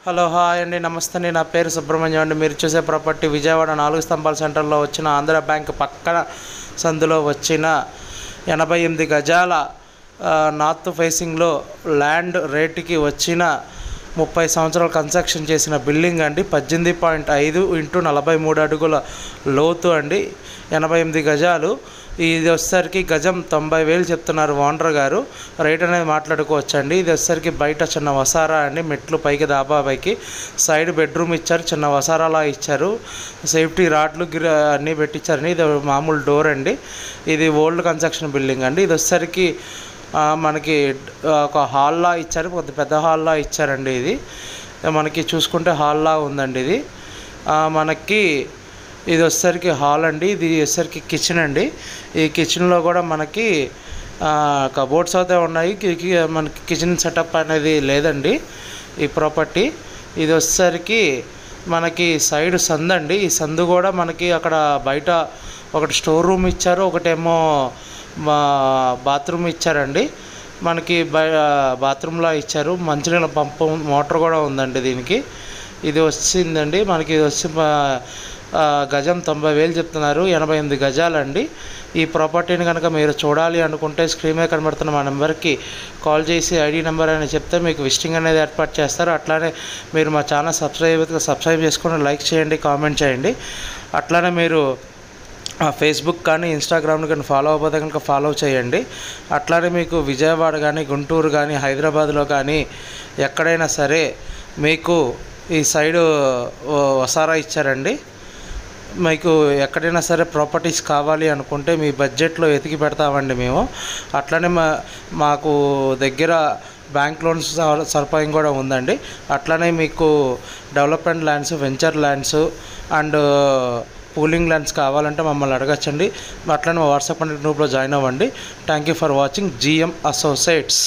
Hello hi అండి, నమస్తే అండి. నా పేరు సుబ్రహ్మణ్యం అండి. మీరు చూసే ప్రాపర్టీ విజయవాడ 4 స్తంభాల సెంటర్లో వచ్చిన ఆంధ్ర బ్యాంక్ పక్కన సందులో వచ్చిన 88 గజాల నార్త్ ఫేసింగ్లో ల్యాండ్ రేటుకి వచ్చిన 30 సంవత్సరాలు కన్స్ట్రక్షన్ చేసిన బిల్డింగ్ అండి. 18.5 ఇంటూ 43 అడుగుల లోతు అండి. 88 గజాలు. ఇది వచ్చేసరికి గజం 90,000 చెప్తున్నారు ఓనర్ గారు. రేట్ అనేది మాట్లాడుకోవచ్చండి. ఇది వచ్చేసరికి బయట చిన్న వసారా అండి, మెట్లు పైకి దాబా పైకి సైడ్ బెడ్రూమ్ ఇచ్చారు, చిన్న వసారాలా ఇచ్చారు, సేఫ్టీ రాడ్లు అన్నీ పెట్టించారండి. ఇది మామూలు డోర్ అండి. ఇది ఓల్డ్ కన్స్ట్రక్షన్ బిల్డింగ్ అండి. ఇది వచ్చేసరికి మనకి ఒక హాల్లా ఇచ్చారు, కొద్ది పెద్ద హాల్లా ఇచ్చారండి. ఇది మనకి చూసుకుంటే హాల్లా ఉందండి. ఇది మనకి ఇది వచ్చేసరికి హాల్ అండి. ఇది వచ్చేసరికి కిచెన్ అండి. ఈ కిచెన్లో కూడా మనకి కబోర్డ్స్ అయితే ఉన్నాయి. మనకి కిచెన్ సెటప్ అనేది లేదండి ఈ ప్రాపర్టీ. ఇది వచ్చేసరికి మనకి సైడ్ సందు అండి. ఈ సందు కూడా మనకి అక్కడ బయట ఒకటి స్టోర్ రూమ్ ఇచ్చారు, ఒకటేమో బాత్రూమ్ ఇచ్చారండి. మనకి బాత్రూంలో ఇచ్చారు. మంచినీళ్ళ పంపు మోటార్ కూడా ఉందండి దీనికి. ఇది వచ్చిందండి మనకి. ఇది వచ్చి గజం 90,000 చెప్తున్నారు. 88 గజాలండి. ఈ ప్రాపర్టీని కనుక మీరు చూడాలి అనుకుంటే స్క్రీన్ మీద కనబడుతున్న మా నెంబర్కి కాల్ చేసి ఐడి నెంబర్ అని చెప్తే మీకు విజిటింగ్ అనేది ఏర్పాటు చేస్తారు. అట్లానే మీరు మా ఛానల్ సబ్స్క్రైబ్ చేసుకొని లైక్ చేయండి, కామెంట్ చేయండి. అట్లానే మీరు ఫేస్బుక్ కానీ ఇన్స్టాగ్రామ్ని కానీ ఫాలో అవ్వకపోతే కనుక ఫాలో చేయండి. అట్లానే మీకు విజయవాడ కానీ, గుంటూరు కానీ, హైదరాబాద్లో కానీ ఎక్కడైనా సరే మీకు ఈ సైడు వసారా ఇచ్చారండి. మీకు ఎక్కడైనా సరే ప్రాపర్టీస్ కావాలి అనుకుంటే మీ బడ్జెట్లో ఎతికి పెడతామండి మేము. అట్లనే మాకు దగ్గర బ్యాంక్ లోన్స్ సదుపాయం కూడా ఉందండి. అట్లనే మీకు development lands, venture lands and pooling lands కావాలంటే మమ్మల్ని అడగచ్చండి. అట్లనే మా వాట్సాప్ గ్రూప్లో జాయిన్ అవ్వండి. Thank you for watching GM Associates.